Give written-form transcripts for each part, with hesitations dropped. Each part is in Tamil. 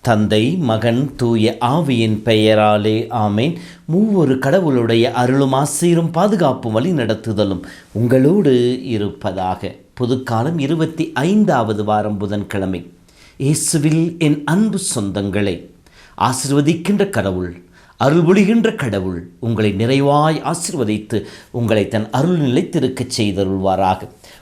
தந்தை, மகன், தூய ஆவியின் பெயராலே ஆமேன். மூவொரு கடவுளுடைய அருளும் ஆசீரும் பாதுகாப்பும் வழி நடத்துதலும் உங்களோடு இருப்பதாக. புதுக்காலம் 25வது வாரம் புதன்கிழமை. இயேசுவில் என் அன்பு சொந்தங்களே, ஆசீர்வதிக்கின்ற கடவுள், அருள் பொழிகின்ற கடவுள் உங்களை நிறைவாய் ஆசீர்வதித்து உங்களை தன் அருள் நிலைத்திருக்கச் செய்தருள்வாராக.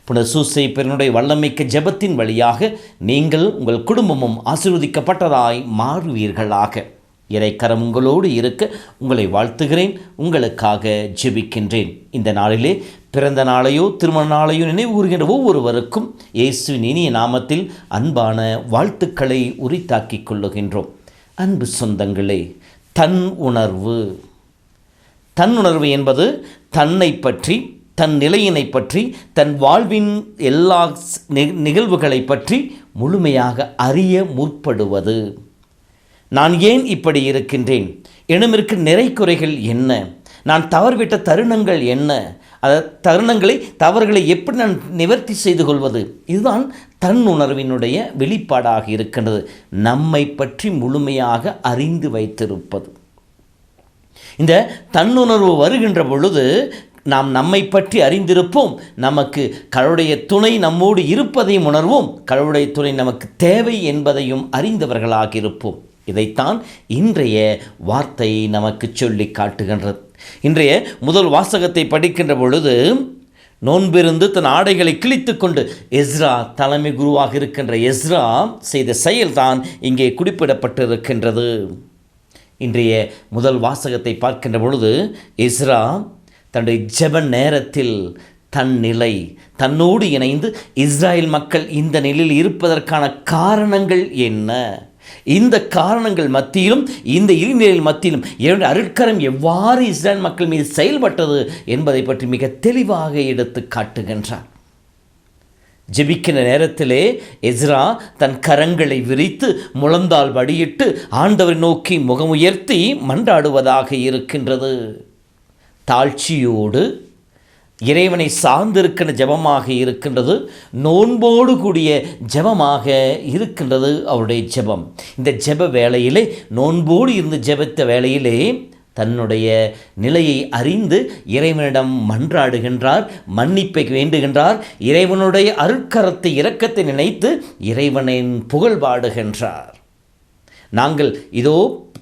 புனித சூசையப்பனுடைய வல்லமைக்க ஜெபத்தின் வழியாக நீங்கள் உங்கள் குடும்பமும் ஆசீர்வதிக்கப்பட்டதாய் மாறுவீர்களாக. இறைக்கரம் உங்களோடு இருக்க உங்களை வாழ்த்துகிறேன், உங்களுக்காக ஜெபிக்கின்றேன். இந்த நாளிலே பிறந்த நாளையோ திருமண நாளையோ நினைவு கூறுகின்ற ஒவ்வொருவருக்கும் இயேசுவின் இனிய நாமத்தில் அன்பான வாழ்த்துக்களை உரித்தாக்கிக் கொள்ளுகின்றோம். அன்பு சொந்தங்களே, தன்னுணர்வு என்பது தன்னை பற்றி, தன் நிலையினை பற்றி, தன் வாழ்வின் எல்லா நிகழ்வுகளை பற்றி முழுமையாக அறிய முற்படுவது. நான் ஏன் இப்படி இருக்கின்றேன், என்னிற்கு நிறை குறைகள் என்ன, நான் தவறுவிட்ட தருணங்கள் என்ன, தவறுகளை எப்படி நான் நிவர்த்தி செய்து கொள்வது, இதுதான் தன்னுணர்வினுடைய வெளிப்பாடாக இருக்கின்றது. நம்மை பற்றி முழுமையாக அறிந்து வைத்திருப்பது. இந்த தன்னுணர்வு வருகின்ற பொழுது நாம் நம்மை பற்றி அறிந்திருப்போம், நமக்கு கடவுளுடைய துணை நம்மோடு இருப்பதையும் உணர்வோம், கடவுளுடைய துணை நமக்கு தேவை என்பதையும் அறிந்தவர்களாக இருப்போம். இதைத்தான் இன்றைய வார்த்தை நமக்கு சொல்லி காட்டுகின்றது. இன்றைய முதல் வாசகத்தை படிக்கின்ற பொழுது, நோன்பிருந்து தன் ஆடைகளை கிழித்து கொண்டு எஸ்ரா, தலைமை குருவாக இருக்கின்ற எஸ்ரா செய்த செயல்தான் இங்கே குறிப்பிடப்பட்டிருக்கின்றது. இன்றைய முதல் வாசகத்தை பார்க்கின்ற பொழுது, எஸ்ரா தன்னுடைய ஜெப நேரத்தில் தன் நிலை, தன்னோடு இணைந்து இஸ்ராயல் மக்கள் இந்த நிலையில் இருப்பதற்கான காரணங்கள் என்ன, இந்த காரணங்கள் மத்தியிலும் இந்த இருநிலையில் மத்தியிலும் என்னுடைய அருட்கரம் எவ்வாறு இஸ்ராயல் மக்கள் மீது செயல்பட்டது என்பதை பற்றி மிக தெளிவாக எடுத்து காட்டுகின்றார். ஜெபிக்கின்ற நேரத்திலே எஸ்ரா தன் கரங்களை விரித்து முழந்தால் வடியிட்டு ஆண்டவரை நோக்கி முகமுயர்த்தி மன்றாடுவதாக இருக்கின்றது. தாழ்ச்சியோடு இறைவனை சார்ந்திருக்கின்ற ஜெபமாக இருக்கின்றது, நோன்போடு கூடிய ஜெபமாக இருக்கின்றது அவருடைய ஜெபம். இந்த ஜெப வேளையிலே, நோன்போடு இருந்து ஜெபித்த வேளையிலே தன்னுடைய நிலையை அறிந்து இறைவனிடம் மன்றாடுகின்றார், மன்னிப்பை வேண்டுகின்றார், இறைவனுடைய அருட்கரத்தை இரக்கத்தை நினைத்து இறைவனின் புகழ் பாடுகின்றார். நாங்கள் இதோ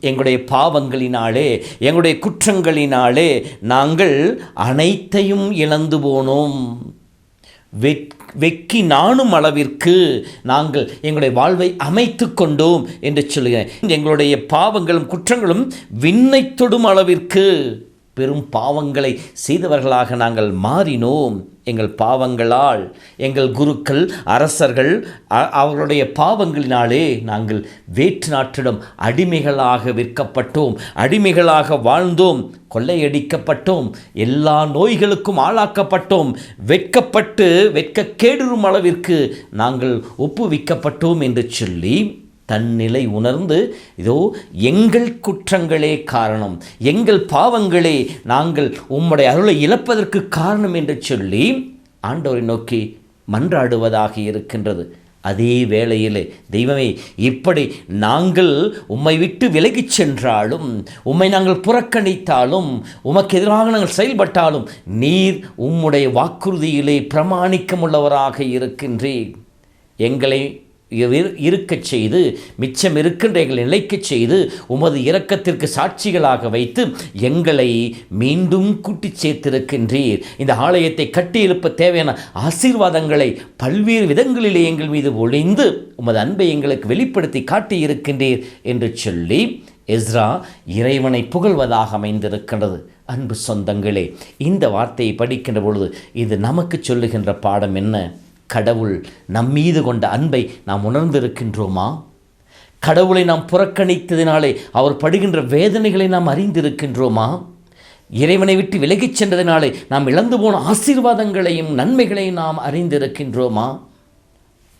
எங்களுடைய பாவங்களினாலே, எங்களுடைய குற்றங்களினாலே நாங்கள் அனைத்தையும் இழந்து போனோம், வெக்கி நாணும் அளவிற்கு நாங்கள் எங்களுடைய வாழ்வை அமைத்து கொண்டோம் என்று சொல்லுகிறேன். எங்களுடைய பாவங்களும் குற்றங்களும் விண்ணை தொடும் அளவிற்கு பெரும் பாவங்களை செய்தவர்களாக நாங்கள் மாறினோம். எங்கள் பாவங்களால் எங்கள் குருக்கள், அரசர்கள் அவர்களுடைய பாவங்களினாலே நாங்கள் வேற்று நாட்டிடம் அடிமைகளாக விற்கப்பட்டோம், அடிமைகளாக வாழ்ந்தோம், கொள்ளையடிக்கப்பட்டோம், எல்லா நோய்களுக்கும் ஆளாக்கப்பட்டோம், வெட்கப்பட்டு வெட்கக்கேடுறும் அளவிற்கு நாங்கள் ஒப்புவிக்கப்பட்டோம் என்று சொல்லி தன்னிலை உணர்ந்து, இதோ எங்கள் குற்றங்களே காரணம், எங்கள் பாவங்களே நாங்கள் உம்முடைய அருளை இழப்பதற்கு காரணம் என்று சொல்லி ஆண்டவரை நோக்கி மன்றாடுவதாக இருக்கின்றது. அதே வேளையிலே, தெய்வமே, இப்படி நாங்கள் உம்மை விட்டு விலகிச் சென்றாலும், உம்மை நாங்கள் புறக்கணித்தாலும், உமக்கு எதிராக நாங்கள் செயல்பட்டாலும், நீர் உம்முடைய வாக்குறுதியிலே பிரமாணிக்கமுள்ளவராக இருக்கின்றீர். எங்களை இருக்கச் செய்து, மிச்சம் இருக்கின்ற எங்களை நிலைக்கச் செய்து, உமது இரக்கத்திற்கு சாட்சிகளாக வைத்து எங்களை மீண்டும் கூட்டிச் சேர்த்திருக்கின்றீர். இந்த ஆலயத்தை கட்டி எழுப்ப தேவையான ஆசீர்வாதங்களை பல்வேறு விதங்களிலே எங்கள் மீது ஒளிந்து உமது அன்பை எங்களுக்கு வெளிப்படுத்தி காட்டியிருக்கின்றீர் என்று சொல்லி எஸ்ரா இறைவனை புகழ்வதாக அமைந்திருக்கின்றது. அன்பு சொந்தங்களே, இந்த வார்த்தையை படிக்கின்ற பொழுது இது நமக்கு சொல்லுகின்ற பாடம் என்ன? கடவுள் நம்மீது கொண்ட அன்பை நாம் உணர்ந்திருக்கின்றோமா? கடவுளை நாம் புறக்கணித்ததினாலே அவர் படுகின்ற வேதனைகளை நாம் அறிந்திருக்கின்றோமா? இறைவனை விட்டு விலகிச் சென்றதினாலே நாம் இழந்து போன ஆசீர்வாதங்களையும் நன்மைகளையும் நாம் அறிந்திருக்கின்றோமா?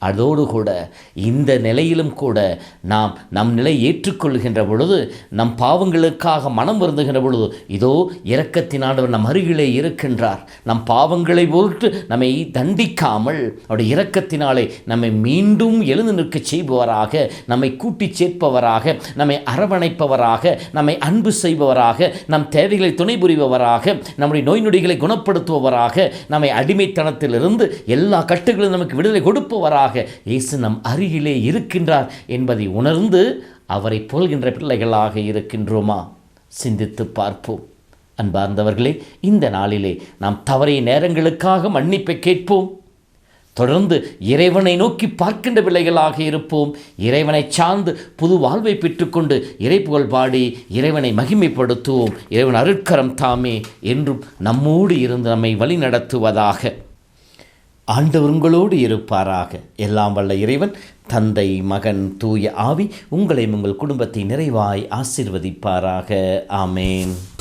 அதோடு கூட இந்த நிலையிலும் கூட நாம் நம் நிலை ஏற்றுக்கொள்கின்ற பொழுது, நம் பாவங்களுக்காக மனம் வருந்துகின்ற பொழுது, இதோ இரக்கத்தினானவர் நம் அருகிலே இருக்கின்றார். நம் பாவங்களை பொறுத்து நம்மை தண்டிக்காமல் அவருடைய இரக்கத்தினாலே நம்மை மீண்டும் எழுந்து நிற்க செய்பவராக, நம்மை கூட்டி சேர்ப்பவராக, நம்மை அரவணைப்பவராக, நம்மை அன்பு செய்பவராக, நம் தேவைகளை துணை புரிபவராக, நம்முடைய நோய் நொடிகளை குணப்படுத்துபவராக, நம்மை அடிமைத்தனத்திலிருந்து எல்லா கட்டுகளும் நமக்கு விடுதலை கொடுப்பவராக இயேசு நம் அருகிலே இருக்கின்றார் என்பதை உணர்ந்து அவரை போல்கின்ற பிள்ளைகளாக இருக்கின்றோமா? சிந்தித்து பார்ப்போம். அன்பார்ந்தவர்களே, இந்த நாளிலே நாம் தவறிய நேரங்களுக்காக மன்னிப்பை கேட்போம். தொடர்ந்து இறைவனை நோக்கி பார்க்கின்ற பிள்ளைகளாக இருப்போம். இறைவனை சார்ந்து புது வாழ்வை பெற்றுக்கொண்டு இறைப்புகழ் பாடி இறைவனை மகிமைப்படுத்துவோம். இறைவன் அருட்கரம் தாமே என்றும் நம்மோடு இருந்து நம்மை வழி நடத்துவதாக. ஆண்டவர் உங்களோடு இருப்பாராக. எல்லாம் வல்ல இறைவன் தந்தை, மகன், தூய ஆவி உங்களையும் உங்கள் குடும்பத்தை நிறைவாய் ஆசீர்வதிப்பாராக. ஆமேன்.